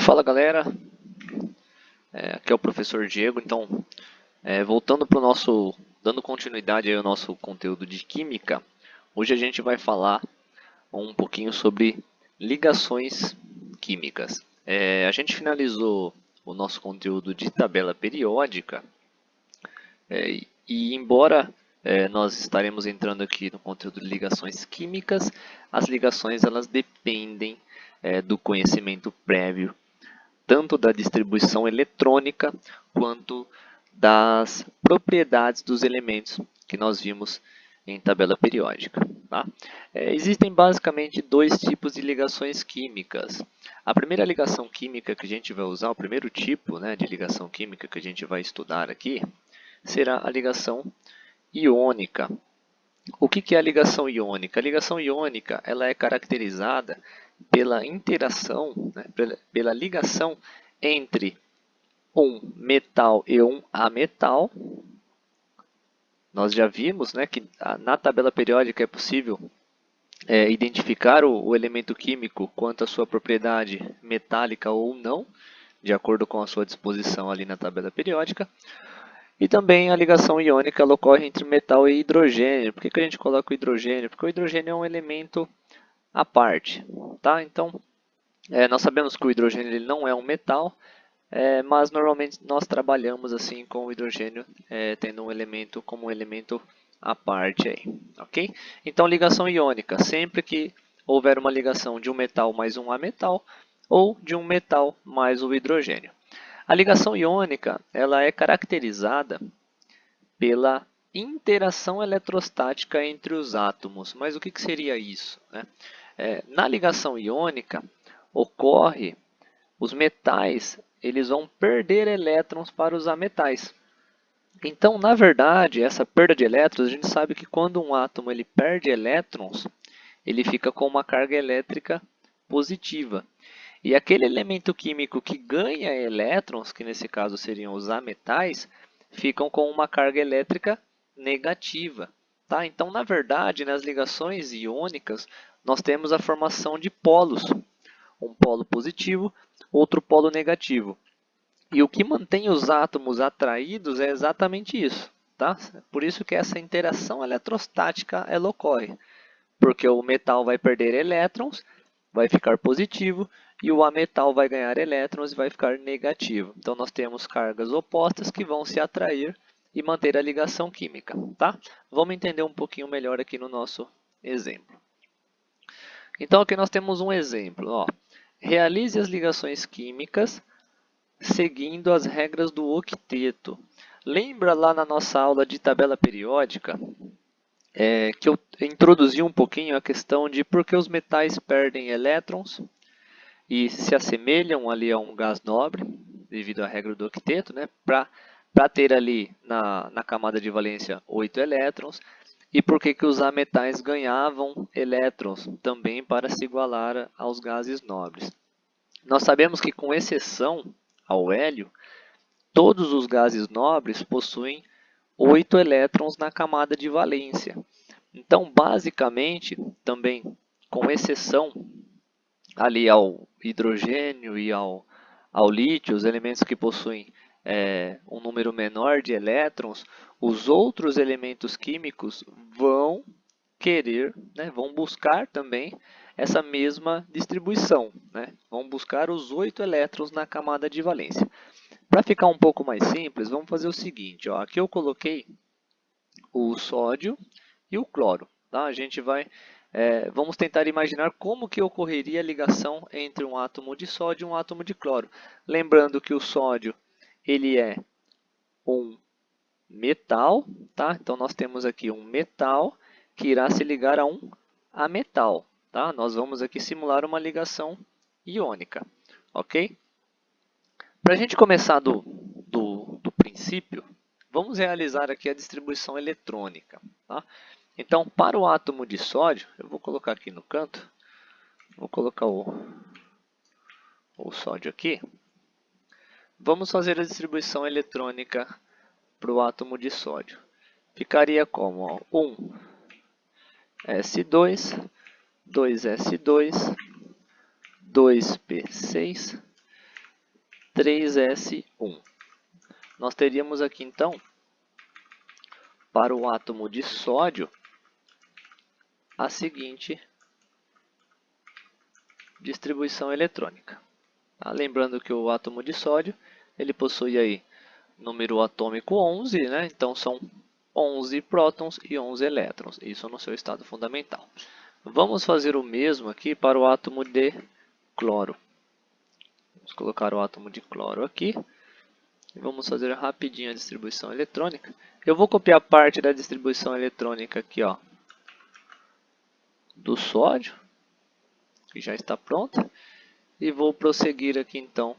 Fala galera, aqui é o professor Diego. Então, voltando para o nosso, dando continuidade aí ao nosso conteúdo de química, hoje a gente vai falar um pouquinho sobre ligações químicas. A gente finalizou o nosso conteúdo de tabela periódica, e embora nós estaremos entrando aqui no conteúdo de ligações químicas, as ligações elas dependem do conhecimento prévio tanto da distribuição eletrônica quanto das propriedades dos elementos que nós vimos em tabela periódica. Tá? Existem basicamente dois tipos de ligações químicas. A primeira ligação química que a gente vai usar, o primeiro tipo, né, de ligação química que a gente vai estudar aqui, será a ligação iônica. O que é a ligação iônica? A ligação iônica ela é caracterizada pela interação, né, pela ligação entre um metal e um ametal. Nós já vimos, né, que na tabela periódica é possível identificar o elemento químico quanto à sua propriedade metálica ou não, de acordo com a sua disposição ali na tabela periódica. E também a ligação iônica ela ocorre entre metal e hidrogênio. Por que a gente coloca o hidrogênio? Porque o hidrogênio é um elemento à parte. Tá? Então, nós sabemos que o hidrogênio ele não é um metal, mas normalmente nós trabalhamos assim com o hidrogênio tendo um elemento como um elemento à parte aí, ok? Então ligação iônica, sempre que houver uma ligação de um metal mais um ametal ou de um metal mais o hidrogênio. A ligação iônica ela é caracterizada pela interação eletrostática entre os átomos. Mas o que seria isso, né? Na ligação iônica ocorre os metais eles vão perder elétrons para os ametais. Então, na verdade, essa perda de elétrons, a gente sabe que quando um átomo ele perde elétrons, ele fica com uma carga elétrica positiva. E aquele elemento químico que ganha elétrons, que nesse caso seriam os ametais, ficam com uma carga elétrica negativa. Tá? Então, na verdade, nas ligações iônicas, nós temos a formação de polos. Um polo positivo, outro polo negativo. E o que mantém os átomos atraídos é exatamente isso. Tá? Por isso que essa interação eletrostática ela ocorre. Porque o metal vai perder elétrons, vai ficar positivo, e o ametal vai ganhar elétrons e vai ficar negativo. Então nós temos cargas opostas que vão se atrair e manter a ligação química. Tá? Vamos entender um pouquinho melhor aqui no nosso exemplo. Então aqui nós temos um exemplo. Ó. Realize as ligações químicas seguindo as regras do octeto. Lembra lá na nossa aula de tabela periódica que eu introduzi um pouquinho a questão de por que os metais perdem elétrons e se assemelham ali a um gás nobre, devido à regra do octeto, né? Para ter ali na camada de valência 8 elétrons, e por que os ametais ganhavam elétrons também para se igualar aos gases nobres. Nós sabemos que, com exceção ao hélio, todos os gases nobres possuem 8 elétrons na camada de valência. Então, basicamente, também com exceção ali ao hidrogênio e ao lítio, os elementos que possuem um número menor de elétrons, os outros elementos químicos vão querer, né, vão buscar também essa mesma distribuição, né? Vão buscar os 8 elétrons na camada de valência. Para ficar um pouco mais simples, vamos fazer o seguinte, ó, aqui eu coloquei o sódio e o cloro. Tá? A gente vai, vamos tentar imaginar como que ocorreria a ligação entre um átomo de sódio e um átomo de cloro. Lembrando que o sódio ele é um metal, tá? Então nós temos aqui um metal que irá se ligar a um ametal. Tá? Nós vamos aqui simular uma ligação iônica, ok? Para a gente começar do princípio, vamos realizar aqui a distribuição eletrônica. Tá? Então, para o átomo de sódio, eu vou colocar aqui no canto, vou colocar o sódio aqui. Vamos fazer a distribuição eletrônica para o átomo de sódio. Ficaria como 1 S2 2S2, 2P6, 3S1. Nós teríamos aqui então, para o átomo de sódio, a seguinte distribuição eletrônica. Lembrando que o átomo de sódio ele possui aí número atômico 11, né? Então são 11 prótons e 11 elétrons, isso no seu estado fundamental. Vamos fazer o mesmo aqui para o átomo de cloro. Vamos colocar o átomo de cloro aqui e vamos fazer rapidinho a distribuição eletrônica. Eu vou copiar parte da distribuição eletrônica aqui, ó, do sódio, que já está pronta, e vou prosseguir aqui então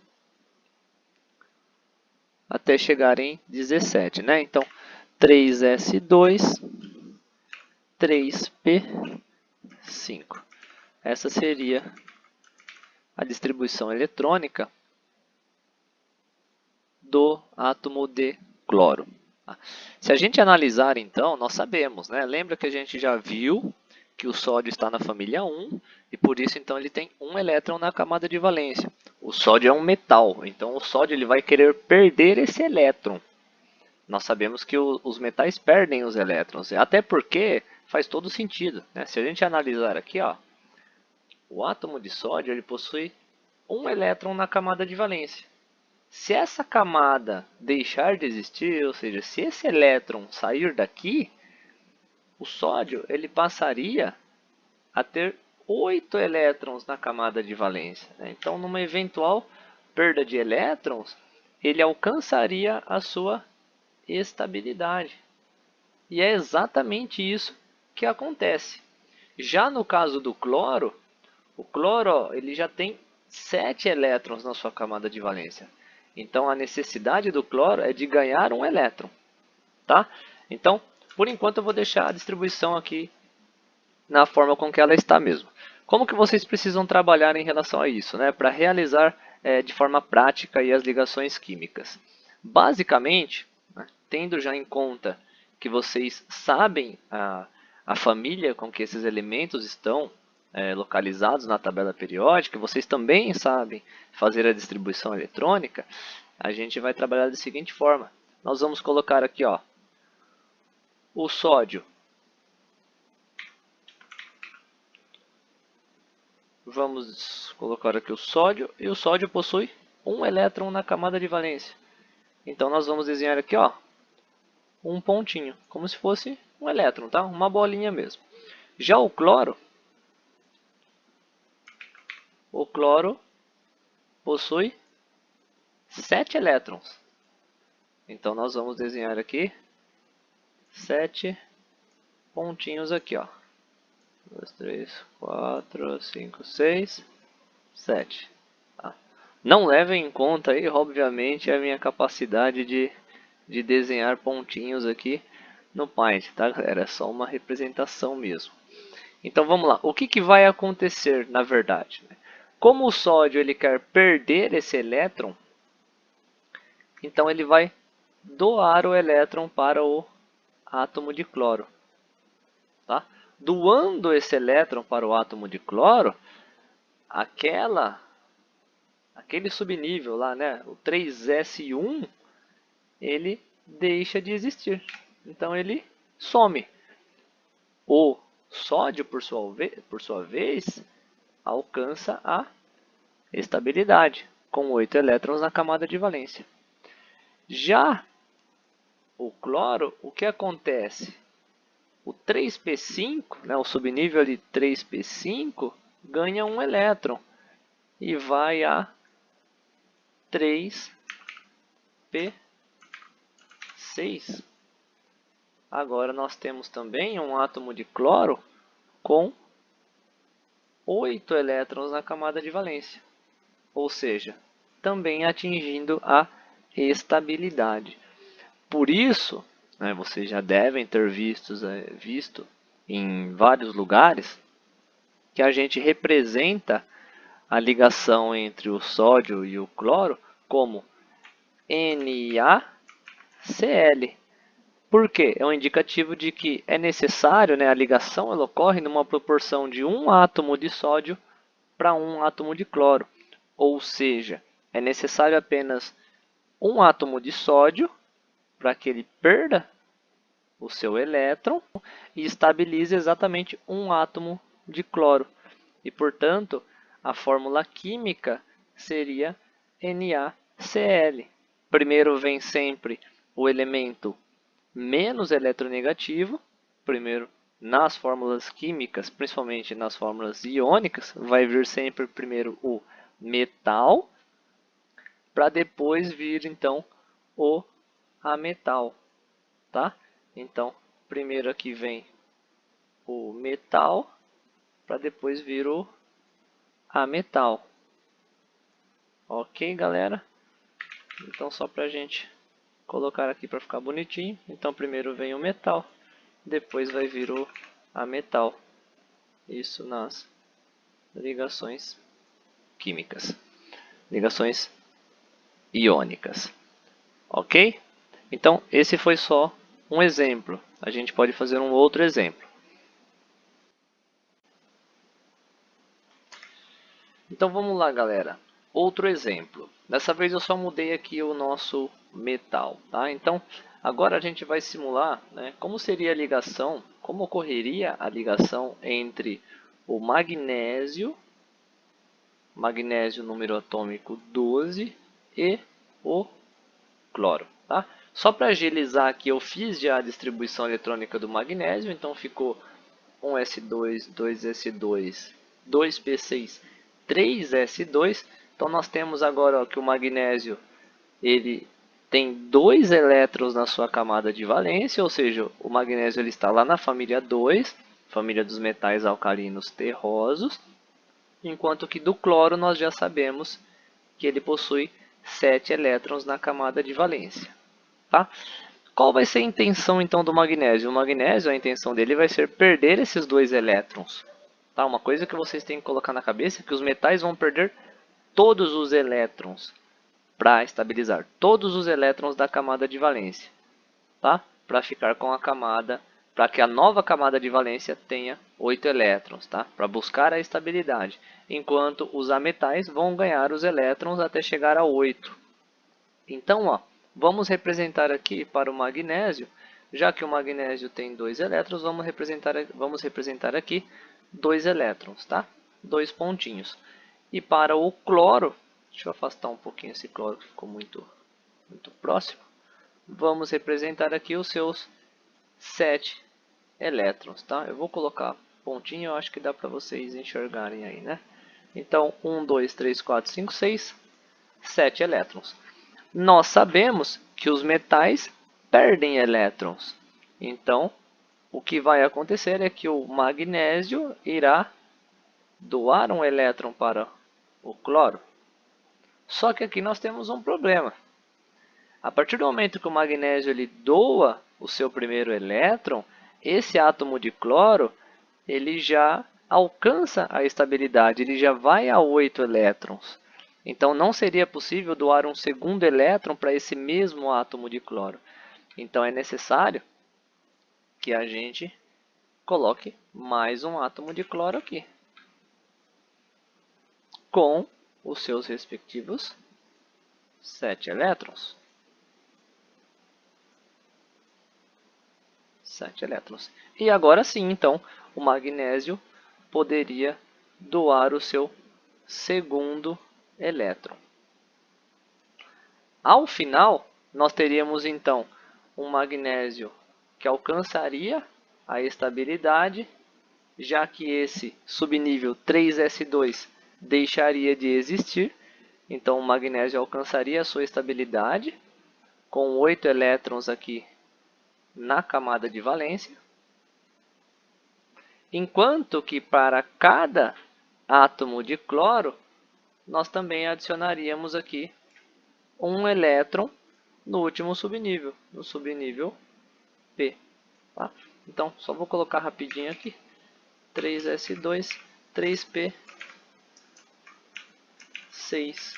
até chegar em 17, né? Então 3S2, 3P5. Essa seria a distribuição eletrônica do átomo de cloro. Se a gente analisar então, nós sabemos, né? Lembra que a gente já viu que o sódio está na família 1 e por isso então ele tem um elétron na camada de valência. O sódio é um metal, então o sódio ele vai querer perder esse elétron. Nós sabemos que os metais perdem os elétrons, até porque faz todo sentido, né? Se a gente analisar aqui, ó, o átomo de sódio ele possui um elétron na camada de valência. Se essa camada deixar de existir, ou seja, se esse elétron sair daqui, o sódio ele passaria a ter 8 elétrons na camada de valência, né? Então, numa eventual perda de elétrons, ele alcançaria a sua estabilidade. E é exatamente isso que acontece. Já no caso do cloro, o cloro ó, ele já tem 7 elétrons na sua camada de valência. Então, a necessidade do cloro é de ganhar um elétron. Tá? Então, por enquanto, eu vou deixar a distribuição aqui na forma com que ela está mesmo. Como que vocês precisam trabalhar em relação a isso, né? Para realizar de forma prática as ligações químicas? Basicamente, né, tendo já em conta que vocês sabem a família com que esses elementos estão localizados na tabela periódica, vocês também sabem fazer a distribuição eletrônica, a gente vai trabalhar da seguinte forma. Nós vamos colocar aqui ó, o sódio. Vamos colocar aqui o sódio, e o sódio possui um elétron na camada de valência. Então nós vamos desenhar aqui ó, um pontinho, como se fosse um elétron, tá? Uma bolinha mesmo. Já o cloro possui 7 elétrons. Então nós vamos desenhar aqui 7 pontinhos aqui, ó. 2, 3, 4, 5, 6, 7. Tá? Não levem em conta aí, obviamente, a minha capacidade de desenhar pontinhos aqui no Paint, tá? Era só uma representação mesmo. Então vamos lá. O que vai acontecer na verdade? Como o sódio ele quer perder esse elétron, então ele vai doar o elétron para o átomo de cloro. Tá? Doando esse elétron para o átomo de cloro, aquele subnível lá, né, o 3S1, ele deixa de existir. Então ele some. O sódio, por sua vez, alcança a estabilidade, com 8 elétrons na camada de valência. Já o cloro, o que acontece? O 3P5, né, o subnível de 3P5, ganha um elétron e vai a 3P6. Agora nós temos também um átomo de cloro com 8 elétrons na camada de valência, ou seja, também atingindo a estabilidade. Por isso, né, vocês já devem ter visto em vários lugares que a gente representa a ligação entre o sódio e o cloro como NaCl. Por quê? É um indicativo de que é necessário, né, a ligação ela ocorre numa proporção de um átomo de sódio para um átomo de cloro. Ou seja, é necessário apenas um átomo de sódio para que ele perda o seu elétron e estabilize exatamente um átomo de cloro. E, portanto, a fórmula química seria NaCl. Primeiro vem sempre o elemento menos eletronegativo. Primeiro, nas fórmulas químicas, principalmente nas fórmulas iônicas, vai vir sempre primeiro o metal, para depois vir então o ametal, tá? Então, primeiro aqui vem o metal, para depois vir o ametal. Ok, galera? Então, só para a gente colocar aqui para ficar bonitinho. Então, primeiro vem o metal, depois vai vir o ametal. Isso nas ligações químicas. Ligações iônicas. Ok? Então, esse foi só um exemplo. A gente pode fazer um outro exemplo. Então, vamos lá, galera. Outro exemplo. Dessa vez eu só mudei aqui o nosso metal, tá? Então, agora a gente vai simular, né, como seria a ligação, como ocorreria a ligação entre o magnésio número atômico 12 e o cloro, tá? Só para agilizar aqui, eu fiz já a distribuição eletrônica do magnésio, então ficou 1s2, 2s2, 2p6, 3s2. Então nós temos agora ó, que o magnésio ele tem 2 elétrons na sua camada de valência, ou seja, o magnésio ele está lá na família 2, família dos metais alcalinos terrosos, enquanto que do cloro nós já sabemos que ele possui 7 elétrons na camada de valência. Tá? Qual vai ser a intenção então do magnésio? O magnésio, a intenção dele vai ser perder esses 2 elétrons. Tá? Uma coisa que vocês têm que colocar na cabeça é que os metais vão perder todos os elétrons para estabilizar todos os elétrons da camada de valência, tá? Para ficar com a camada, para que a nova camada de valência tenha 8 elétrons, tá? Para buscar a estabilidade, enquanto os ametais vão ganhar os elétrons até chegar a 8. Então, ó, vamos representar aqui para o magnésio, já que o magnésio tem 2 elétrons, vamos representar aqui 2 elétrons, tá? 2 pontinhos. E para o cloro, deixa eu afastar um pouquinho esse cloro que ficou muito próximo. Vamos representar aqui os seus 7 elétrons, tá? Eu vou colocar pontinho, eu acho que dá para vocês enxergarem aí, né? Então, 1, 2, 3, 4, 5, 6, 7 elétrons. Nós sabemos que os metais perdem elétrons. Então, o que vai acontecer é que o magnésio irá doar um elétron para o cloro. Só que aqui nós temos um problema. A partir do momento que o magnésio ele doa o seu primeiro elétron, esse átomo de cloro ele já alcança a estabilidade, ele já vai a 8 elétrons. Então, não seria possível doar um segundo elétron para esse mesmo átomo de cloro. Então, é necessário que a gente coloque mais um átomo de cloro aqui, com os seus respectivos 7 elétrons. 7 elétrons. E agora sim, então, o magnésio poderia doar o seu segundo elétron. Ao final, nós teríamos então um magnésio que alcançaria a estabilidade, já que esse subnível 3s2 deixaria de existir. Então, o magnésio alcançaria a sua estabilidade com 8 elétrons aqui na camada de valência, enquanto que para cada átomo de cloro, nós também adicionaríamos aqui um elétron no último subnível, no subnível P. Tá? Então, só vou colocar rapidinho aqui, 3s2, 3p, 6.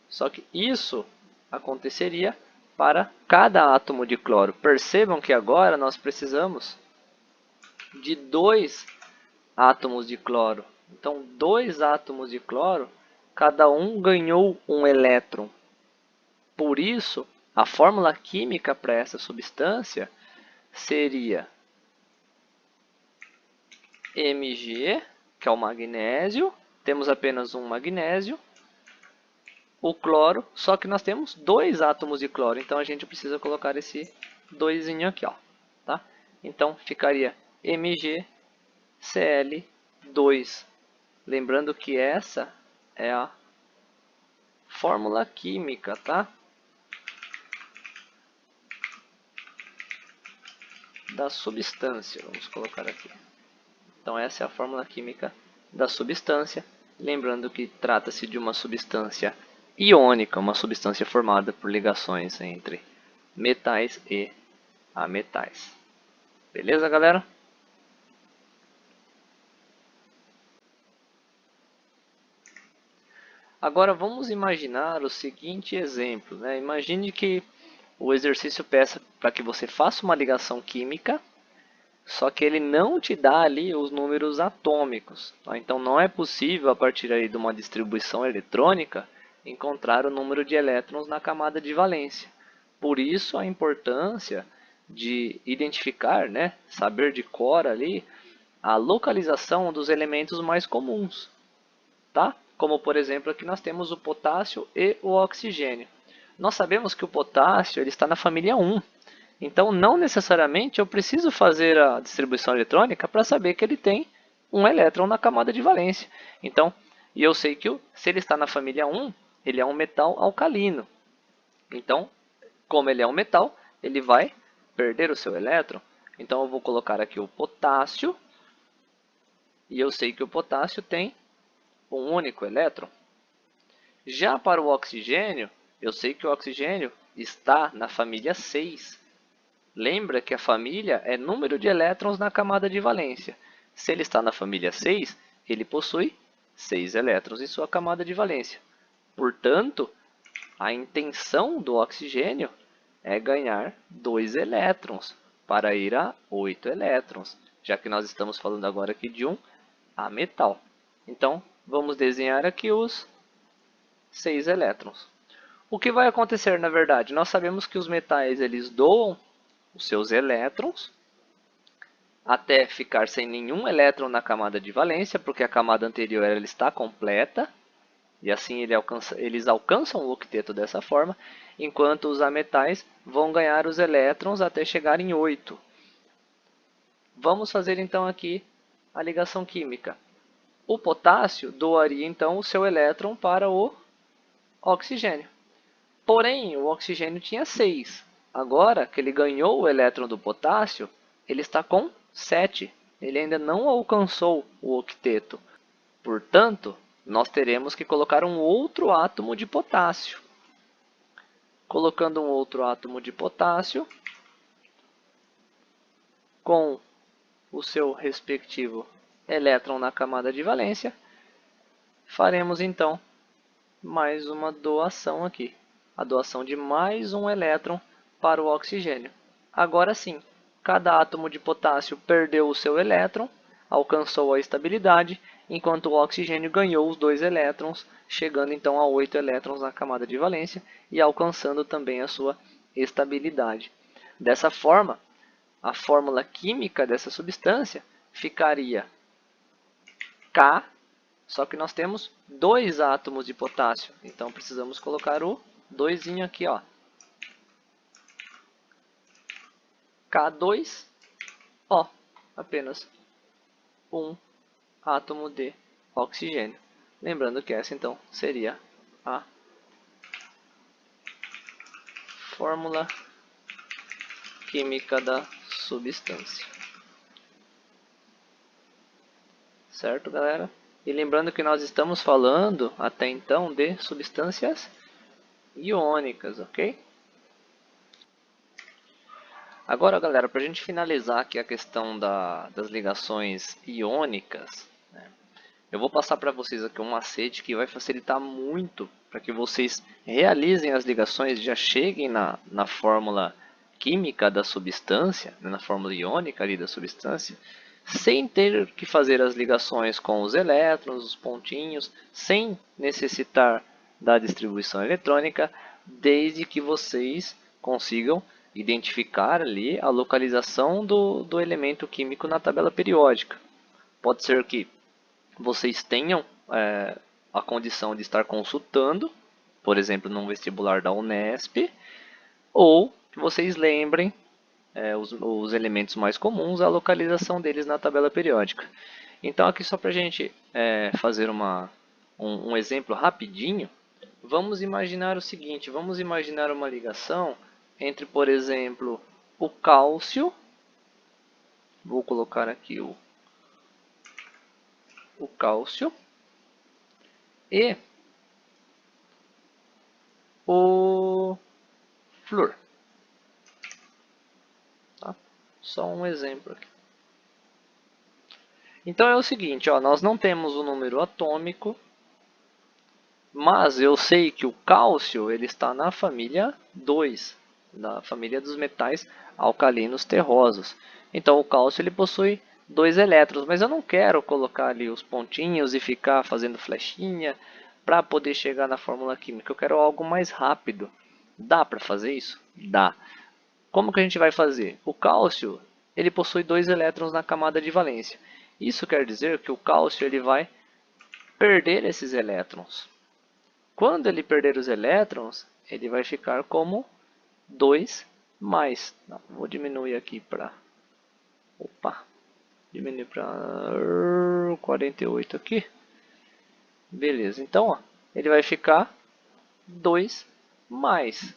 Só que isso aconteceria para cada átomo de cloro. Percebam que agora nós precisamos de 2 átomos de cloro. Então, 2 átomos de cloro, cada um ganhou um elétron. Por isso, a fórmula química para essa substância seria Mg, que é o magnésio. Temos apenas um magnésio. O cloro, só que nós temos 2 átomos de cloro. Então, a gente precisa colocar esse 2 aqui, ó, tá? Então, ficaria MgCl2. Lembrando que essa é a fórmula química, tá? Da substância, vamos colocar aqui. Então essa é a fórmula química da substância. Lembrando que trata-se de uma substância iônica, uma substância formada por ligações entre metais e ametais. Beleza, galera? Agora vamos imaginar o seguinte exemplo, né? Imagine que o exercício peça para que você faça uma ligação química, só que ele não te dá ali os números atômicos. Tá? Então não é possível, a partir aí de uma distribuição eletrônica, encontrar o número de elétrons na camada de valência. Por isso a importância de identificar, né, saber de cor ali, a localização dos elementos mais comuns. Tá? Como por exemplo aqui nós temos o potássio e o oxigênio. Nós sabemos que o potássio ele está na família 1. Então não necessariamente eu preciso fazer a distribuição eletrônica para saber que ele tem um elétron na camada de valência. Então, e eu sei que se ele está na família 1, ele é um metal alcalino. Então, como ele é um metal, ele vai perder o seu elétron. Então eu vou colocar aqui o potássio, e eu sei que o potássio tem um único elétron. Já para o oxigênio, eu sei que o oxigênio está na família 6. Lembra que a família é número de elétrons na camada de valência. Se ele está na família 6, ele possui 6 elétrons em sua camada de valência. Portanto, a intenção do oxigênio é ganhar 2 elétrons para ir a 8 elétrons, já que nós estamos falando agora aqui de um ametal. Então, vamos desenhar aqui os 6 elétrons. O que vai acontecer na verdade? Nós sabemos que os metais eles doam os seus elétrons até ficar sem nenhum elétron na camada de valência, porque a camada anterior ela está completa, e assim eles alcançam o octeto dessa forma, enquanto os ametais vão ganhar os elétrons até chegar em 8. Vamos fazer então aqui a ligação química. O potássio doaria então o seu elétron para o oxigênio. Porém, o oxigênio tinha 6. Agora que ele ganhou o elétron do potássio, ele está com 7. Ele ainda não alcançou o octeto. Portanto, nós teremos que colocar um outro átomo de potássio. Colocando um outro átomo de potássio com o seu respectivo elétron na camada de valência, faremos então mais uma doação aqui. A doação de mais um elétron para o oxigênio. Agora sim, cada átomo de potássio perdeu o seu elétron, alcançou a estabilidade, enquanto o oxigênio ganhou os 2 elétrons, chegando então a 8 elétrons na camada de valência e alcançando também a sua estabilidade. Dessa forma, a fórmula química dessa substância ficaria K, só que nós temos 2 átomos de potássio, então precisamos colocar o 2 aqui, ó. K2O, apenas um átomo de oxigênio. Lembrando que essa então seria a fórmula química da substância. Certo, galera? E lembrando que nós estamos falando até então de substâncias iônicas, ok? Agora, galera, para a gente finalizar aqui a questão das ligações iônicas, né, eu vou passar para vocês aqui um macete que vai facilitar muito para que vocês realizem as ligações, já cheguem na fórmula química da substância, né, na fórmula iônica ali da substância, sem ter que fazer as ligações com os elétrons, os pontinhos, sem necessitar da distribuição eletrônica, desde que vocês consigam identificar ali a localização do elemento químico na tabela periódica. Pode ser que vocês tenham a condição de estar consultando, por exemplo, num vestibular da Unesp, ou que vocês lembrem os elementos mais comuns, a localização deles na tabela periódica. Então, aqui só para a gente fazer um exemplo rapidinho, vamos imaginar o seguinte, vamos imaginar uma ligação entre, por exemplo, o cálcio, vou colocar aqui o cálcio, e o flúor. Tá? Só um exemplo aqui. Então é o seguinte, ó, nós não temos o número atômico, mas eu sei que o cálcio ele está na família 2, na família dos metais alcalinos terrosos. Então o cálcio ele possui 2 elétrons, mas eu não quero colocar ali os pontinhos e ficar fazendo flechinha para poder chegar na fórmula química. Eu quero algo mais rápido. Dá para fazer isso? Dá. Como que a gente vai fazer? O cálcio ele possui 2 elétrons na camada de valência. Isso quer dizer que o cálcio ele vai perder esses elétrons. Quando ele perder os elétrons, ele vai ficar como 2 mais. Não, vou diminuir aqui para... Opa! Diminuir para 48 aqui. Beleza, então ó, ele vai ficar 2 mais.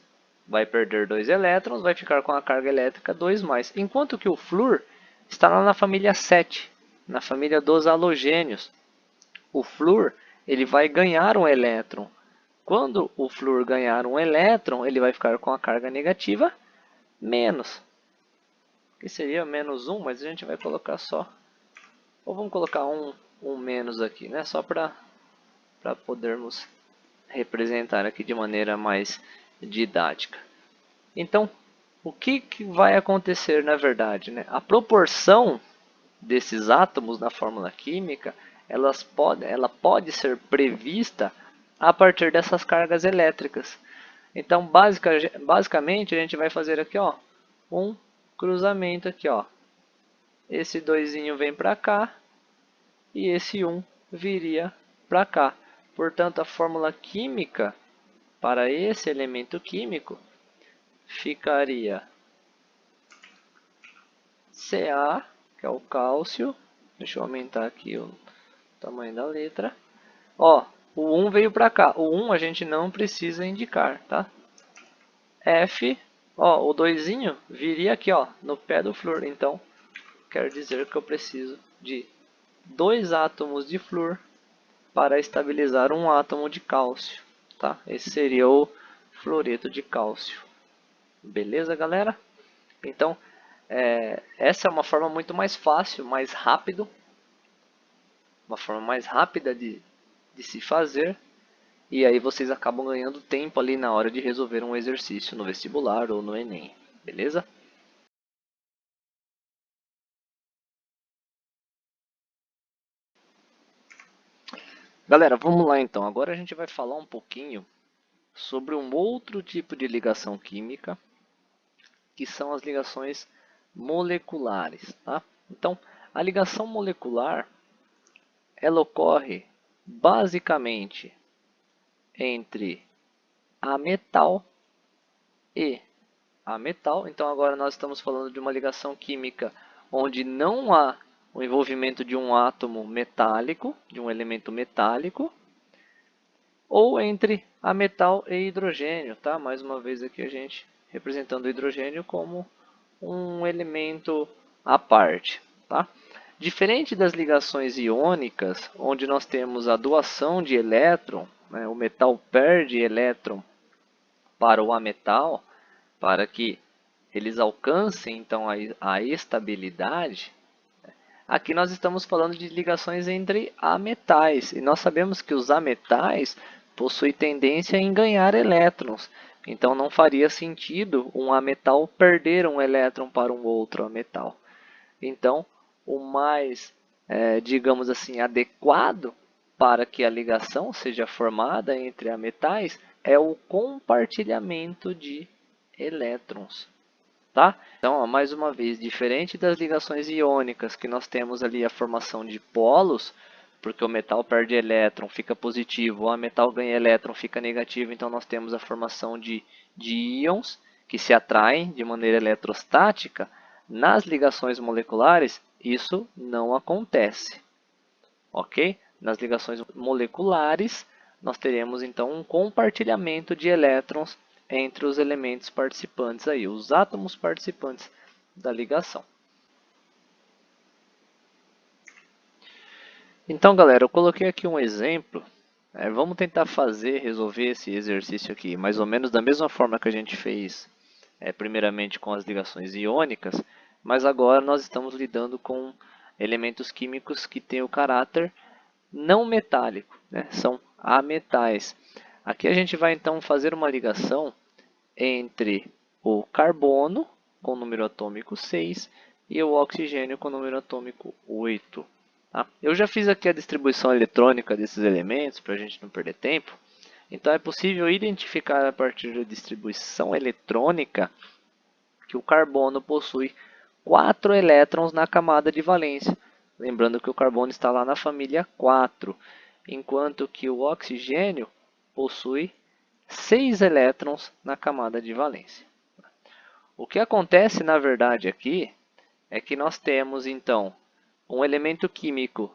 Vai perder 2 elétrons, vai ficar com a carga elétrica 2 mais. Enquanto que o flúor está lá na família 7, na família dos halogênios. O flúor ele vai ganhar um elétron. Quando o flúor ganhar um elétron, ele vai ficar com a carga negativa menos. Que seria menos 1, mas a gente vai colocar só. Ou vamos colocar um menos aqui, né? Só para podermos representar aqui de maneira mais didática. Então, o que vai acontecer na verdade? Né? A proporção desses átomos na fórmula química, ela pode ser prevista a partir dessas cargas elétricas. Então, basicamente, a gente vai fazer aqui ó, um cruzamento aqui. Ó. Esse 2 vem para cá e esse 1 viria para cá. Portanto, a fórmula química para esse elemento químico ficaria Ca, que é o cálcio. Deixa eu aumentar aqui o tamanho da letra. Ó, o 1 veio para cá. O 1 a gente não precisa indicar, tá? F, ó, o 2 viria aqui, ó, no pé do flúor. Então, quer dizer que eu preciso de 2 átomos de flúor para estabilizar um átomo de cálcio, tá? Esse seria o fluoreto de cálcio. Beleza, galera? Então, essa é uma forma muito mais fácil, mais rápido, uma forma mais rápida de se fazer, e aí vocês acabam ganhando tempo ali na hora de resolver um exercício no vestibular ou no Enem, beleza? Galera, vamos lá então. Agora a gente vai falar um pouquinho sobre um outro tipo de ligação química, que são as ligações moleculares, tá? Então, a ligação molecular, ela ocorre basicamente entre a metal e a metal. Então agora nós estamos falando de uma ligação química onde não há o envolvimento de um átomo metálico, de um elemento metálico, ou entre a metal e hidrogênio, tá? Mais uma vez aqui a gente representando o hidrogênio como um elemento à parte, tá? Diferente das ligações iônicas, onde nós temos a doação de elétron, né? O metal perde elétron para o ametal, para que eles alcancem então a estabilidade. Aqui nós estamos falando de ligações entre ametais, e nós sabemos que os ametais possui tendência em ganhar elétrons. Então não faria sentido um ametal perder um elétron para um outro ametal. Então, o mais, digamos assim, adequado para que a ligação seja formada entre ametais é o compartilhamento de elétrons. Tá? Então, ó, mais uma vez, diferente das ligações iônicas, que nós temos ali a formação de polos, porque o metal perde elétron, fica positivo, o metal ganha elétron, fica negativo, então nós temos a formação de íons que se atraem de maneira eletrostática. Nas ligações moleculares, isso não acontece, ok? Nas ligações moleculares, nós teremos então um compartilhamento de elétrons entre os elementos participantes aí, os átomos participantes da ligação. Então, galera, eu coloquei aqui um exemplo. Vamos tentar resolver esse exercício aqui, mais ou menos da mesma forma que a gente fez primeiramente com as ligações iônicas, mas agora nós estamos lidando com elementos químicos que têm o caráter não metálico, né? São ametais. Aqui a gente vai então fazer uma ligação entre o carbono com número atômico 6 e o oxigênio com número atômico 8. Tá? Eu já fiz aqui a distribuição eletrônica desses elementos para a gente não perder tempo. Então é possível identificar a partir da distribuição eletrônica que o carbono possui 4 elétrons na camada de valência. Lembrando que o carbono está lá na família 4, enquanto que o oxigênio possui 6 elétrons na camada de valência. O que acontece na verdade aqui é que nós temos então um elemento químico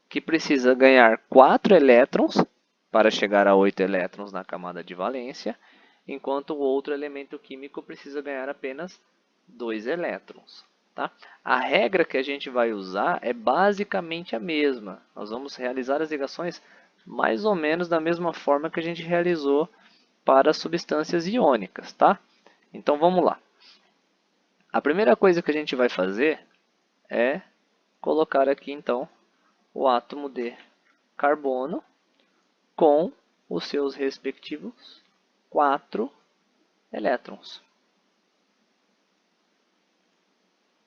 que precisa ganhar 4 elétrons para chegar a 8 elétrons na camada de valência, enquanto o outro elemento químico precisa ganhar apenas 2 elétrons. Tá? A regra que a gente vai usar é basicamente a mesma. Nós vamos realizar as ligações mais ou menos da mesma forma que a gente realizou para as substâncias iônicas. Tá? Então vamos lá. A primeira coisa que a gente vai fazer é colocar aqui então o átomo de carbono com os seus respectivos 4 elétrons.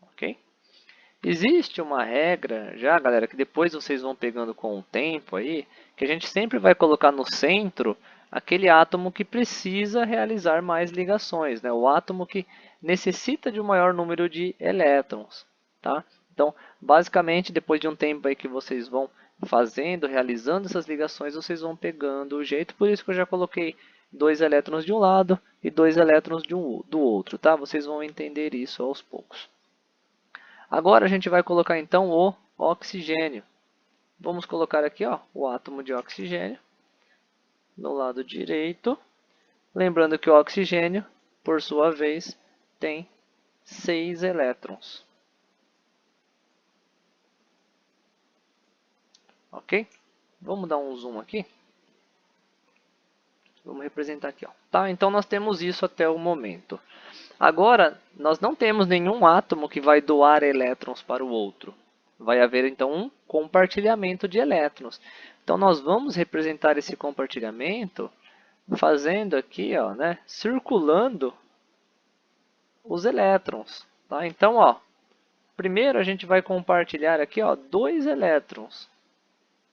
Ok? Existe uma regra já, galera, que depois vocês vão pegando com o tempo aí, que a gente sempre vai colocar no centro aquele átomo que precisa realizar mais ligações, né? O átomo que necessita de um maior número de elétrons, tá? Então, basicamente, depois de um tempo aí que vocês vão fazendo, realizando essas ligações, vocês vão pegando o jeito. Por isso que eu já coloquei 2 elétrons de um lado e 2 elétrons do outro, tá? Vocês vão entender isso aos poucos. Agora a gente vai colocar então o oxigênio. Vamos colocar aqui ó, o átomo de oxigênio no lado direito. Lembrando que o oxigênio, por sua vez, tem 6 elétrons. Ok? Vamos dar um zoom aqui. Vamos representar aqui. Ó. Tá? Então nós temos isso até o momento. Agora, nós não temos nenhum átomo que vai doar elétrons para o outro. Vai haver, então, um compartilhamento de elétrons. Então, nós vamos representar esse compartilhamento fazendo aqui, ó, né, circulando os elétrons. Tá? Então, ó, primeiro a gente vai compartilhar aqui 2 elétrons.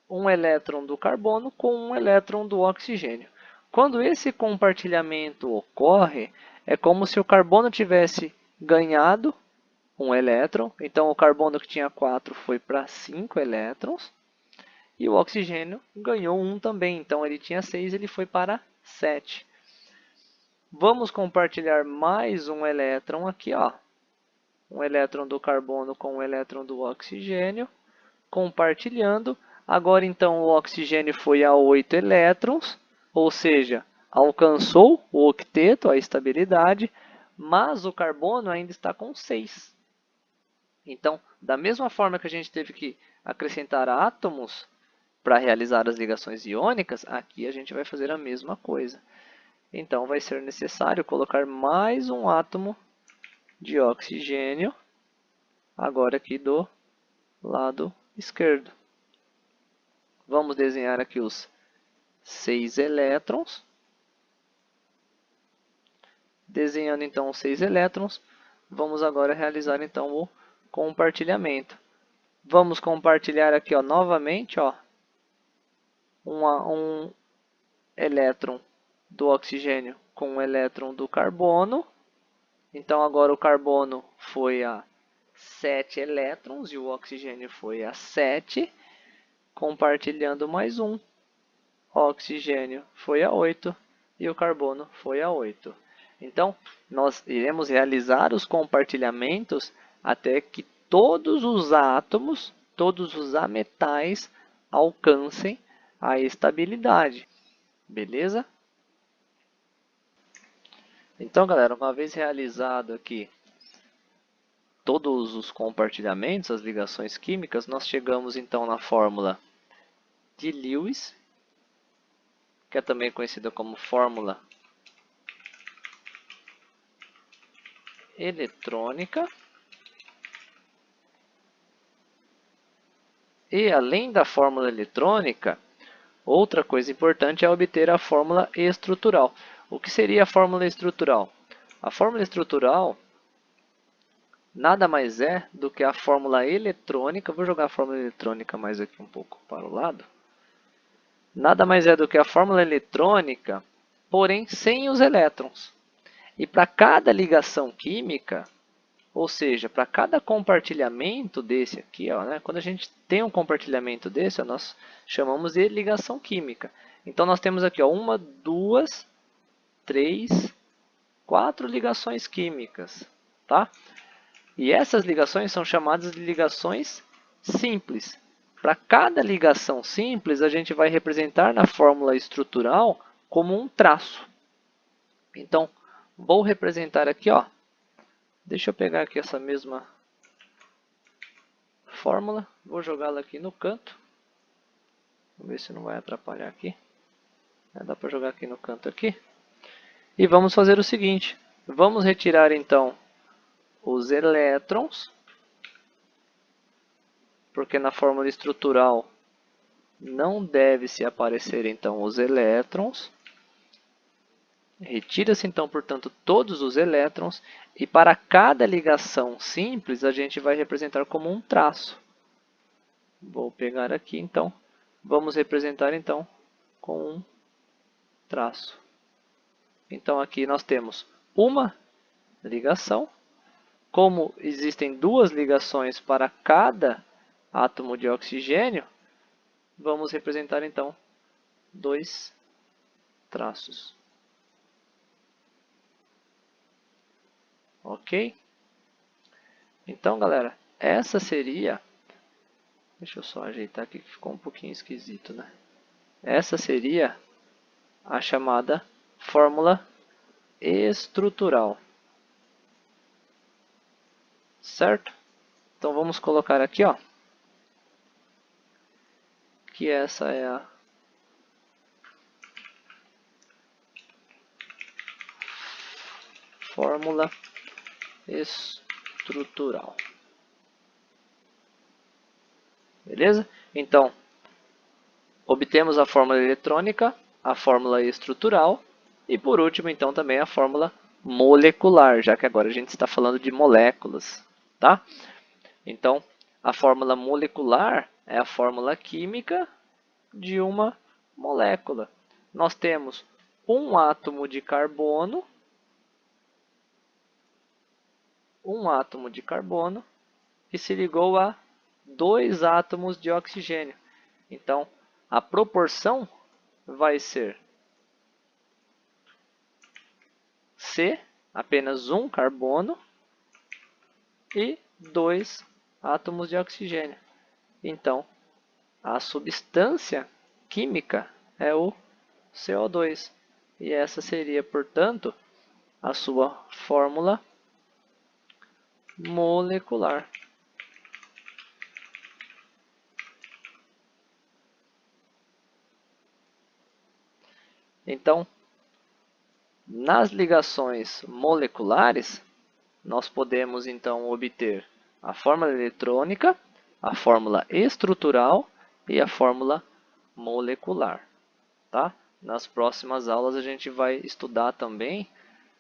Um elétron do carbono com um elétron do oxigênio. Quando esse compartilhamento ocorre, é como se o carbono tivesse ganhado um elétron. Então, o carbono que tinha 4 foi para 5 elétrons. E o oxigênio ganhou 1 também. Então, ele tinha 6, ele foi para 7. Vamos compartilhar mais um elétron aqui. Ó. Um elétron do carbono com um elétron do oxigênio. Compartilhando. Agora, então, o oxigênio foi a 8 elétrons. Ou seja, alcançou o octeto, a estabilidade, mas o carbono ainda está com 6. Então, da mesma forma que a gente teve que acrescentar átomos para realizar as ligações iônicas, aqui a gente vai fazer a mesma coisa. Então, vai ser necessário colocar mais um átomo de oxigênio, agora aqui do lado esquerdo. Vamos desenhar aqui os 6 elétrons. Desenhando então os 6 elétrons, vamos agora realizar então o compartilhamento. Vamos compartilhar aqui ó, novamente ó, um elétron do oxigênio com um elétron do carbono. Então agora o carbono foi a 7 elétrons e o oxigênio foi a 7. Compartilhando mais um, o oxigênio foi a 8 e o carbono foi a 8. Então, nós iremos realizar os compartilhamentos até que todos os átomos, todos os ametais alcancem a estabilidade. Beleza? Então, galera, uma vez realizado aqui todos os compartilhamentos, as ligações químicas, nós chegamos então na fórmula de Lewis, que é também conhecida como fórmula eletrônica. E além da fórmula eletrônica, outra coisa importante é obter a fórmula estrutural. O que seria a fórmula estrutural? A fórmula estrutural nada mais é do que a fórmula eletrônica. Vou jogar a fórmula eletrônica mais aqui um pouco para o lado. Nada mais é do que a fórmula eletrônica, porém sem os elétrons. E para cada ligação química, ou seja, para cada compartilhamento desse aqui, ó, né, quando a gente tem um compartilhamento desse, ó, nós chamamos de ligação química. Então, nós temos aqui ó, 1, 2, 3, 4 ligações químicas. Tá? E essas ligações são chamadas de ligações simples. Para cada ligação simples, a gente vai representar na fórmula estrutural como um traço. Então, vou representar aqui, ó. Deixa eu pegar aqui essa mesma fórmula, vou jogá-la aqui no canto. Vamos ver se não vai atrapalhar aqui. Dá para jogar aqui no canto aqui. E vamos fazer o seguinte. Vamos retirar então os elétrons, porque na fórmula estrutural não deve se aparecer então os elétrons. Retira-se então, portanto, todos os elétrons e para cada ligação simples a gente vai representar como um traço. Vou pegar aqui então, vamos representar então com um traço. Então aqui nós temos uma ligação. Como existem duas ligações para cada átomo de oxigênio, vamos representar então dois traços. Ok? Então, galera, essa seria... Deixa eu só ajeitar aqui que ficou um pouquinho esquisito, né? Essa seria a chamada fórmula estrutural. Certo? Então, vamos colocar aqui, ó, que essa é a fórmula estrutural. Beleza? Então, obtemos a fórmula eletrônica, a fórmula estrutural e, por último, então, também a fórmula molecular, já que agora a gente está falando de moléculas. Tá? Então, a fórmula molecular é a fórmula química de uma molécula. Nós temos um átomo de carbono, que se ligou a dois átomos de oxigênio. Então, a proporção vai ser C, apenas um carbono, e dois átomos de oxigênio. Então, a substância química é o CO2. E essa seria, portanto, a sua fórmula molecular. Então, nas ligações moleculares, nós podemos então obter a fórmula eletrônica, a fórmula estrutural e a fórmula molecular. tá? Nas próximas aulas a gente vai estudar também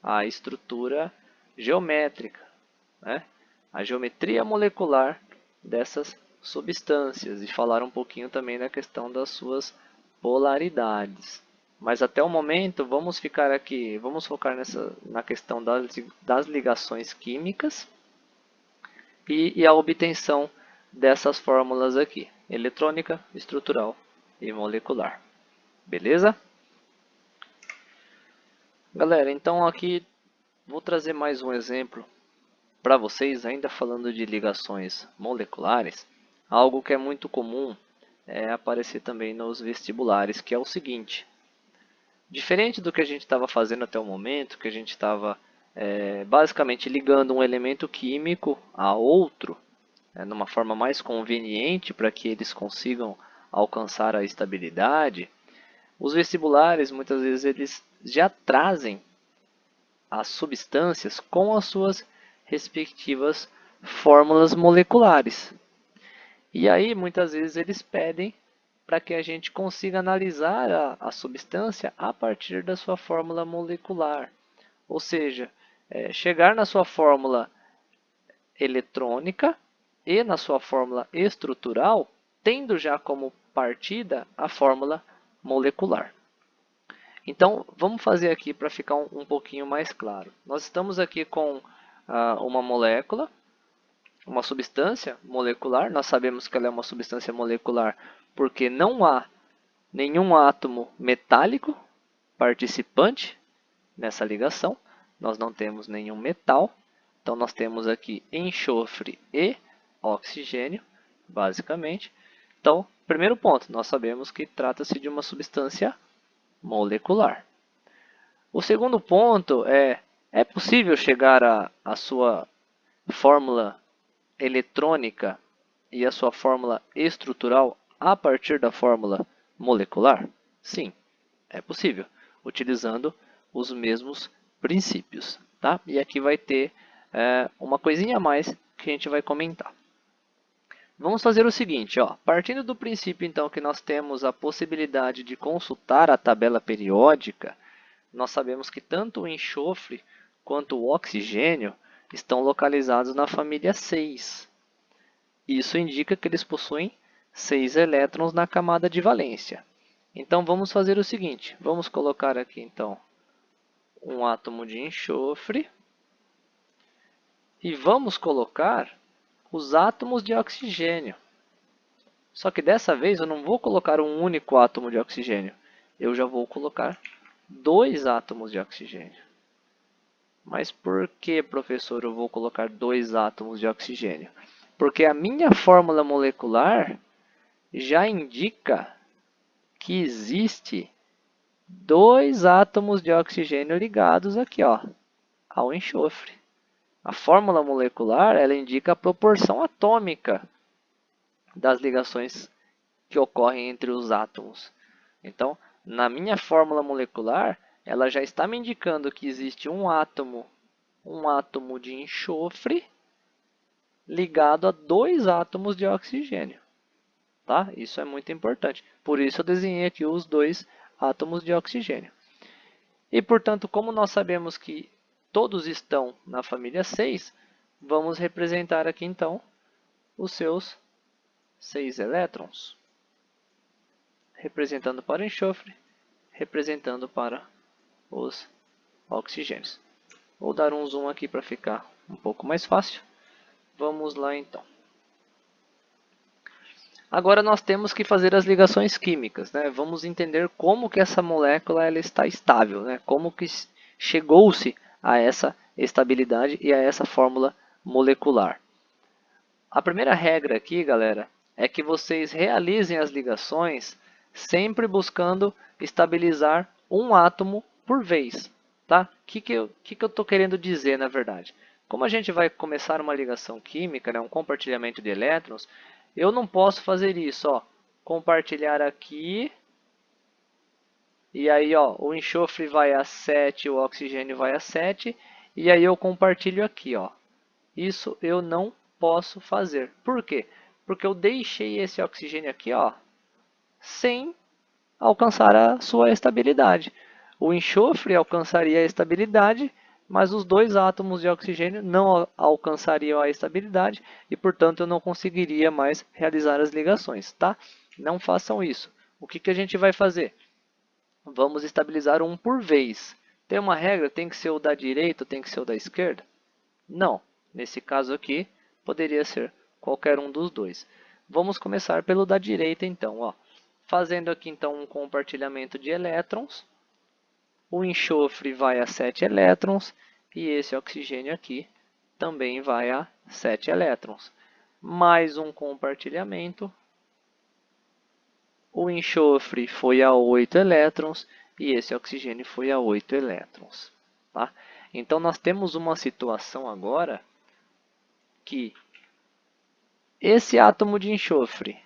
a estrutura geométrica, né? A geometria molecular dessas substâncias e falar um pouquinho também da questão das suas polaridades. Mas até o momento vamos ficar aqui, vamos focar na questão das ligações químicas e a obtenção dessas fórmulas aqui, eletrônica, estrutural e molecular. Beleza? Galera, então aqui vou trazer mais um exemplo para vocês, ainda falando de ligações moleculares. Algo que é muito comum aparecer também nos vestibulares, que é o seguinte. Diferente do que a gente estava fazendo até o momento, que a gente estava basicamente ligando um elemento químico a outro, numa forma mais conveniente para que eles consigam alcançar a estabilidade, os vestibulares muitas vezes eles já trazem as substâncias com as suas respectivas fórmulas moleculares. E aí muitas vezes eles pedem para que a gente consiga analisar a substância a partir da sua fórmula molecular. Ou seja, chegar na sua fórmula eletrônica e na sua fórmula estrutural, tendo já como partida a fórmula molecular. Então, vamos fazer aqui para ficar um pouquinho mais claro. Nós estamos aqui com uma molécula, uma substância molecular. Nós sabemos que ela é uma substância molecular porque não há nenhum átomo metálico participante nessa ligação. Nós não temos nenhum metal. Então, nós temos aqui enxofre e oxigênio, basicamente. Então, primeiro ponto, nós sabemos que trata-se de uma substância molecular. O segundo ponto é possível chegar à sua fórmula eletrônica e a sua fórmula estrutural a partir da fórmula molecular? Sim, é possível, utilizando os mesmos princípios. Tá? E aqui vai ter uma coisinha a mais que a gente vai comentar. Vamos fazer o seguinte, ó, partindo do princípio então que nós temos a possibilidade de consultar a tabela periódica, nós sabemos que tanto o enxofre quanto o oxigênio estão localizados na família 6. Isso indica que eles possuem 6 elétrons na camada de valência. Então vamos fazer o seguinte, vamos colocar aqui então um átomo de enxofre e vamos colocar os átomos de oxigênio. Só que dessa vez eu não vou colocar um único átomo de oxigênio, eu já vou colocar 2 átomos de oxigênio. Mas por que, professor, eu vou colocar 2 átomos de oxigênio? Porque a minha fórmula molecular já indica que existe 2 átomos de oxigênio ligados aqui, ó, ao enxofre. A fórmula molecular ela indica a proporção atômica das ligações que ocorrem entre os átomos. Então, na minha fórmula molecular, ela já está me indicando que existe um átomo de enxofre ligado a 2 átomos de oxigênio. Tá? Isso é muito importante. Por isso eu desenhei aqui os 2 átomos de oxigênio. E, portanto, como nós sabemos que todos estão na família 6, vamos representar aqui, então, os seus 6 elétrons. Representando para o enxofre, representando para os oxigênios. Vou dar um zoom aqui para ficar um pouco mais fácil. Vamos lá, então. Agora nós temos que fazer as ligações químicas, né? Vamos entender como que essa molécula ela está estável, né? Como que chegou-se a essa estabilidade e a essa fórmula molecular. A primeira regra aqui, galera, é que vocês realizem as ligações sempre buscando estabilizar um átomo por vez. Tá? O que eu estou querendo dizer, na verdade? Como a gente vai começar uma ligação química, né, um compartilhamento de elétrons, eu não posso fazer isso, ó, compartilhar aqui, e aí ó, o enxofre vai a 7, o oxigênio vai a 7, e aí eu compartilho aqui. Ó. Isso eu não posso fazer. Por quê? Porque eu deixei esse oxigênio aqui ó, sem alcançar a sua estabilidade. O enxofre alcançaria a estabilidade, mas os dois átomos de oxigênio não alcançariam a estabilidade e, portanto, eu não conseguiria mais realizar as ligações, tá? Não façam isso. O que a gente vai fazer? Vamos estabilizar um por vez. Tem uma regra, tem que ser o da direita ou tem que ser o da esquerda? Não. Nesse caso aqui, poderia ser qualquer um dos dois. Vamos começar pelo da direita, então. Ó. Fazendo aqui, então, um compartilhamento de elétrons. O enxofre vai a 7 elétrons e esse oxigênio aqui também vai a 7 elétrons. Mais um compartilhamento. O enxofre foi a 8 elétrons e esse oxigênio foi a 8 elétrons. Tá? Então, nós temos uma situação agora que esse átomo de enxofre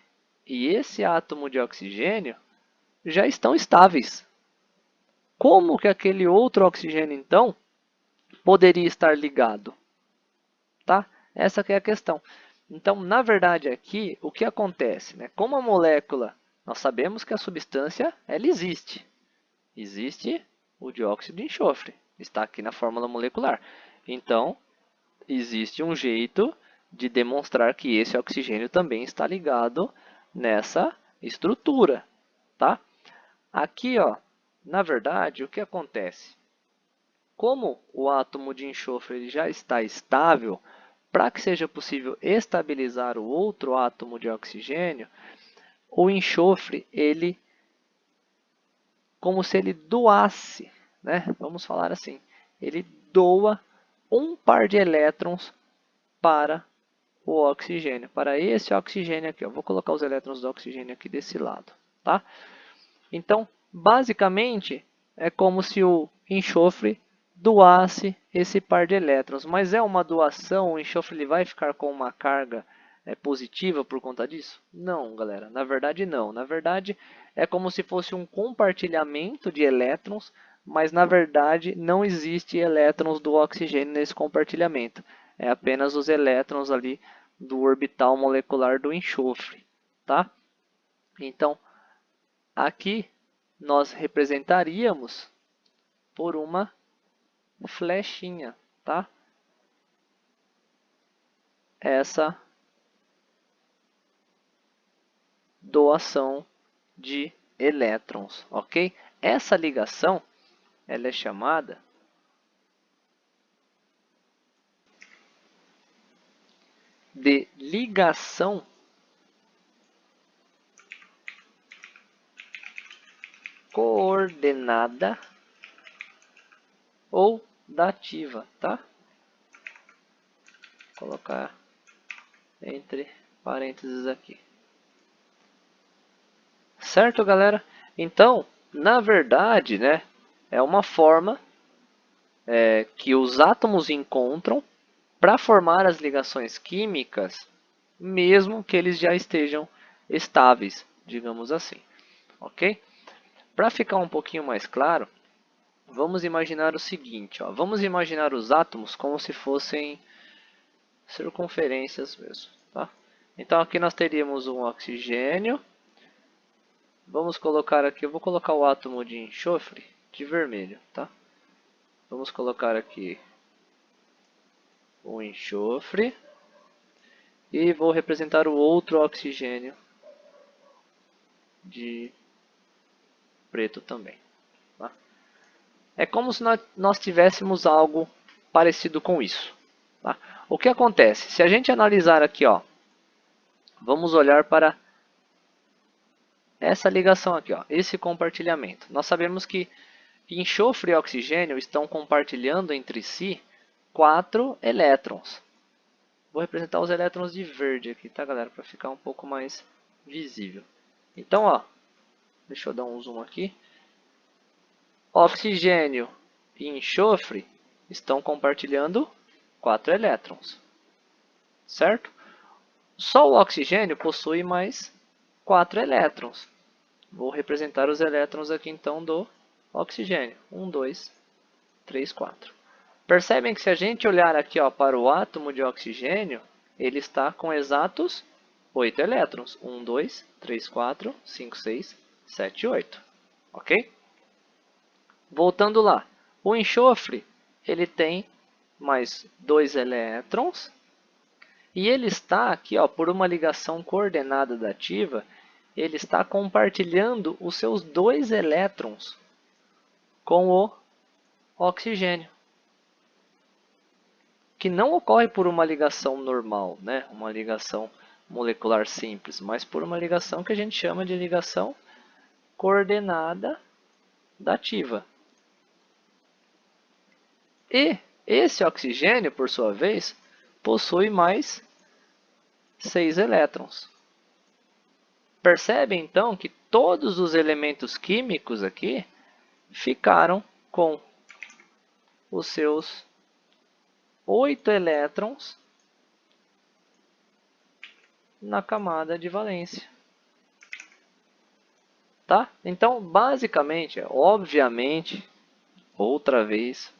e esse átomo de oxigênio já estão estáveis. Como que aquele outro oxigênio, então, poderia estar ligado? Tá? Essa que é a questão. Então, na verdade, aqui, o que acontece? Né? Como a molécula, nós sabemos que a substância ela existe. Existe o dióxido de enxofre. Está aqui na fórmula molecular. Então, existe um jeito de demonstrar que esse oxigênio também está ligado nessa estrutura. Tá? Aqui, ó, na verdade, o que acontece? Como o átomo de enxofre ele já está estável, para que seja possível estabilizar o outro átomo de oxigênio, o enxofre, ele, como se ele doasse, né? Vamos falar assim, ele doa um par de elétrons para o oxigênio, para esse oxigênio aqui. Eu vou colocar os elétrons do oxigênio aqui desse lado. Tá? Então, basicamente, é como se o enxofre doasse esse par de elétrons. Mas é uma doação, o enxofre ele vai ficar com uma carga positiva por conta disso? Não, galera. Na verdade, não. Na verdade, é como se fosse um compartilhamento de elétrons, mas na verdade não existe elétrons do oxigênio nesse compartilhamento. É apenas os elétrons ali do orbital molecular do enxofre. Tá? Então, aqui nós representaríamos por uma flechinha, tá? Essa doação de elétrons, ok? Essa ligação, ela é chamada de ligação coordenada ou dativa, tá? Vou colocar entre parênteses aqui. Certo, galera? Então, na verdade, né, é uma forma que os átomos encontram para formar as ligações químicas, mesmo que eles já estejam estáveis, digamos assim. Ok? Para ficar um pouquinho mais claro, vamos imaginar o seguinte. Ó, vamos imaginar os átomos como se fossem circunferências mesmo. Tá? Então aqui nós teríamos um oxigênio. Vamos colocar aqui, eu vou colocar o átomo de enxofre de vermelho. Tá? Vamos colocar aqui o enxofre. E vou representar o outro oxigênio de preto também. Tá? É como se nós tivéssemos algo parecido com isso. Tá? O que acontece? Se a gente analisar aqui, ó, vamos olhar para essa ligação aqui, ó, esse compartilhamento. Nós sabemos que enxofre e oxigênio estão compartilhando entre si 4 elétrons. Vou representar os elétrons de verde aqui, tá, galera? Para ficar um pouco mais visível. Então, ó, deixa eu dar um zoom aqui. Oxigênio e enxofre estão compartilhando 4 elétrons, certo? Só o oxigênio possui mais 4 elétrons. Vou representar os elétrons aqui então do oxigênio. 1, 2, 3, 4. Percebem que se a gente olhar aqui ó, para o átomo de oxigênio, ele está com exatos 8 elétrons. 1, 2, 3, 4, 5, 6, 7, 8. ok? Voltando lá, o enxofre ele tem mais 2 elétrons e ele está aqui, ó, por uma ligação coordenada dativa, ele está compartilhando os seus 2 elétrons com o oxigênio, que não ocorre por uma ligação normal, né? Uma ligação molecular simples, mas por uma ligação que a gente chama de ligação coordenada dativa. E esse oxigênio, por sua vez, possui mais 6 elétrons. Percebe então que todos os elementos químicos aqui ficaram com os seus 8 elétrons na camada de valência. Tá? Então, basicamente, obviamente, outra vez,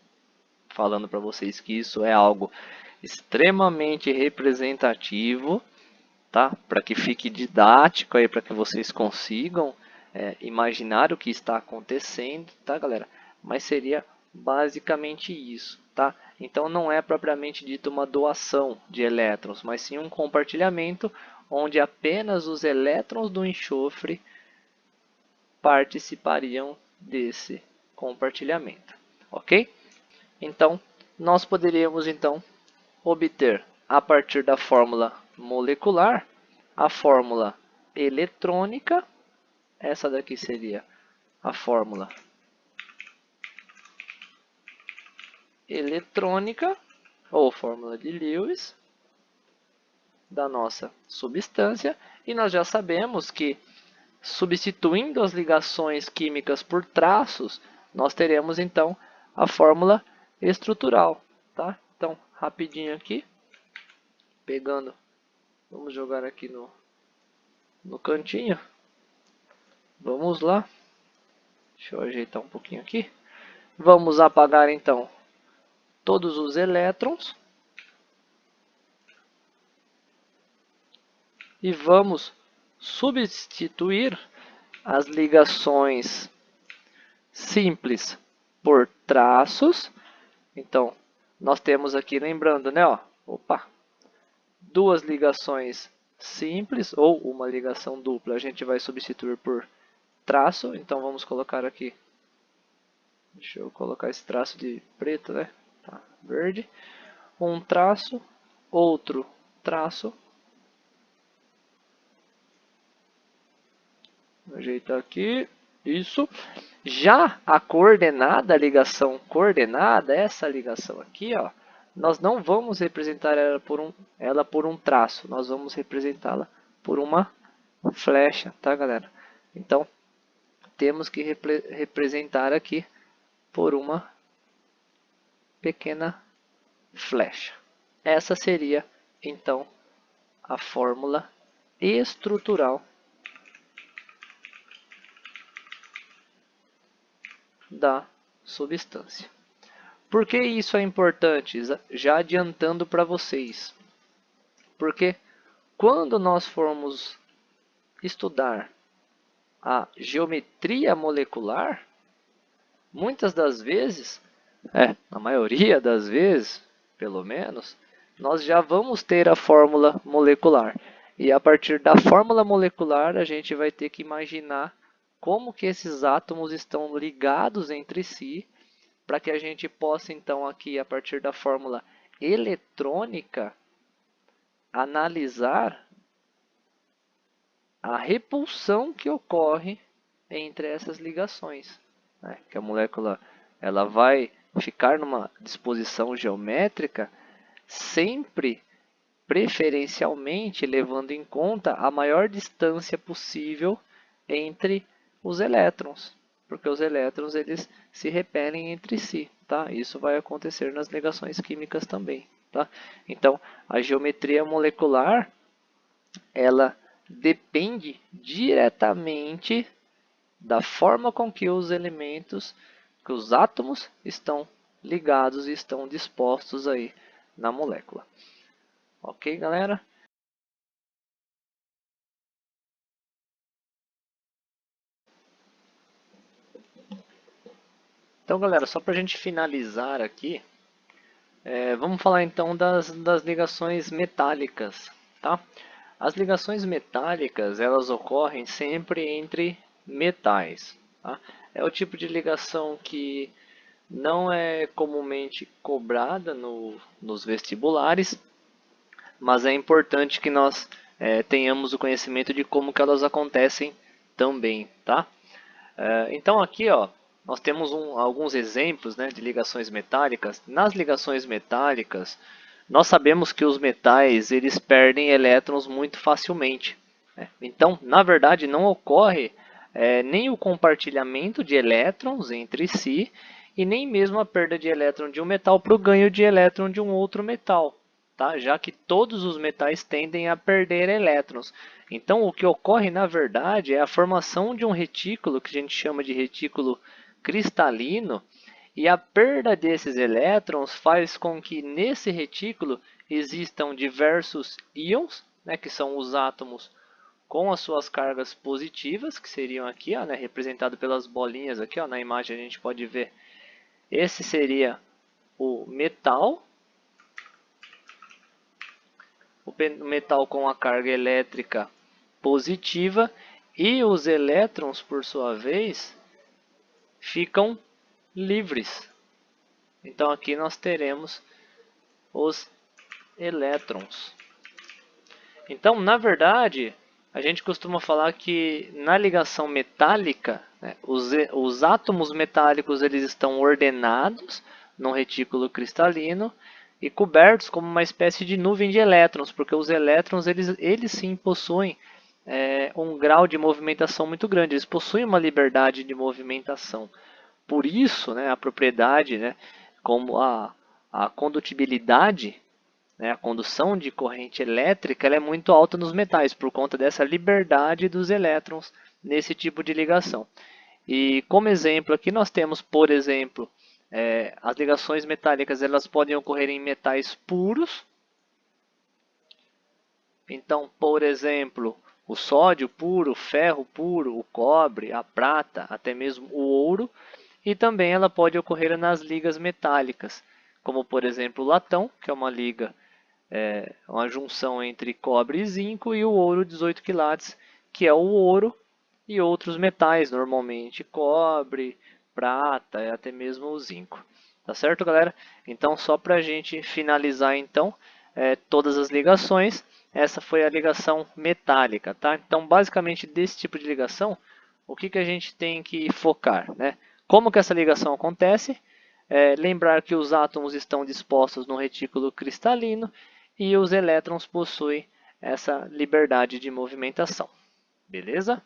falando para vocês que isso é algo extremamente representativo, tá? Para que fique didático aí, para que vocês consigam imaginar o que está acontecendo, tá, galera? Mas seria basicamente isso, tá? Então não é propriamente dito uma doação de elétrons, mas sim um compartilhamento onde apenas os elétrons do enxofre participariam desse compartilhamento, ok? Então, nós poderíamos então obter a partir da fórmula molecular a fórmula eletrônica, essa daqui seria a fórmula eletrônica ou fórmula de Lewis da nossa substância, e nós já sabemos que substituindo as ligações químicas por traços, nós teremos então a fórmula estrutural, tá? Então, rapidinho aqui, pegando, vamos jogar aqui no cantinho. Vamos lá. Deixa eu ajeitar um pouquinho aqui. Vamos apagar então todos os elétrons e vamos substituir as ligações simples por traços. Então, nós temos aqui, lembrando, né, ó, opa, duas ligações simples ou uma ligação dupla, a gente vai substituir por traço. Então, vamos colocar aqui, deixa eu colocar esse traço de preto, né, tá, verde, um traço, outro traço, ajeitar aqui, isso. Já a coordenada, a ligação coordenada, essa ligação aqui, ó, nós não vamos representar ela por um traço, nós vamos representá-la por uma flecha, tá, galera? Então, temos que representar aqui por uma pequena flecha. Essa seria, então, a fórmula estrutural da substância. Por que isso é importante? Já adiantando para vocês. Porque quando nós formos estudar a geometria molecular, muitas das vezes, na maioria das vezes, pelo menos, nós já vamos ter a fórmula molecular. E a partir da fórmula molecular, a gente vai ter que imaginar como que esses átomos estão ligados entre si, para que a gente possa, então, aqui, a partir da fórmula eletrônica, analisar a repulsão que ocorre entre essas ligações, né? Que a molécula ela vai ficar numa disposição geométrica sempre preferencialmente levando em conta a maior distância possível entre os elétrons, porque os elétrons eles se repelem entre si, tá? Isso vai acontecer nas ligações químicas também, tá? Então, a geometria molecular ela depende diretamente da forma com que os elementos, que os átomos estão ligados e estão dispostos aí na molécula. Ok, galera? Então, galera, só para a gente finalizar aqui, vamos falar então das ligações metálicas, tá? As ligações metálicas, elas ocorrem sempre entre metais, tá? É o tipo de ligação que não é comumente cobrada nos vestibulares, mas é importante que nós tenhamos o conhecimento de como que elas acontecem também, tá? Então aqui, ó, nós temos alguns exemplos, né, de ligações metálicas. Nas ligações metálicas, nós sabemos que os metais eles perdem elétrons muito facilmente, né? Então, na verdade, não ocorre nem o compartilhamento de elétrons entre si e nem mesmo a perda de elétron de um metal para o ganho de elétron de um outro metal, tá? Já que todos os metais tendem a perder elétrons. Então, o que ocorre na verdade é a formação de um retículo que a gente chama de retículo cristalino, e a perda desses elétrons faz com que nesse retículo existam diversos íons, né, que são os átomos com as suas cargas positivas, que seriam aqui, ó, né, representado pelas bolinhas aqui, ó, na imagem a gente pode ver. Esse seria o metal com a carga elétrica positiva, e os elétrons, por sua vez, ficam livres. Então aqui nós teremos os elétrons. Então, na verdade, a gente costuma falar que na ligação metálica, né, os átomos metálicos eles estão ordenados num retículo cristalino e cobertos como uma espécie de nuvem de elétrons, porque os elétrons eles sim possuem um grau de movimentação muito grande, eles possuem uma liberdade de movimentação. Por isso, né, a propriedade, né, como a condutibilidade, né, a condução de corrente elétrica, ela é muito alta nos metais, por conta dessa liberdade dos elétrons nesse tipo de ligação. E como exemplo aqui nós temos, por exemplo, as ligações metálicas elas podem ocorrer em metais puros. Então, por exemplo, o sódio puro, o ferro puro, o cobre, a prata, até mesmo o ouro. E também ela pode ocorrer nas ligas metálicas, como por exemplo o latão, que é uma liga, uma junção entre cobre e zinco, e o ouro 18 quilates, que é o ouro e outros metais, normalmente cobre, prata e até mesmo o zinco. Tá certo, galera? Então, só para a gente finalizar então todas as ligações, essa foi a ligação metálica, tá? Então, basicamente desse tipo de ligação, o que a gente tem que focar, né? Como que essa ligação acontece? Lembrar que os átomos estão dispostos no retículo cristalino e os elétrons possuem essa liberdade de movimentação. Beleza?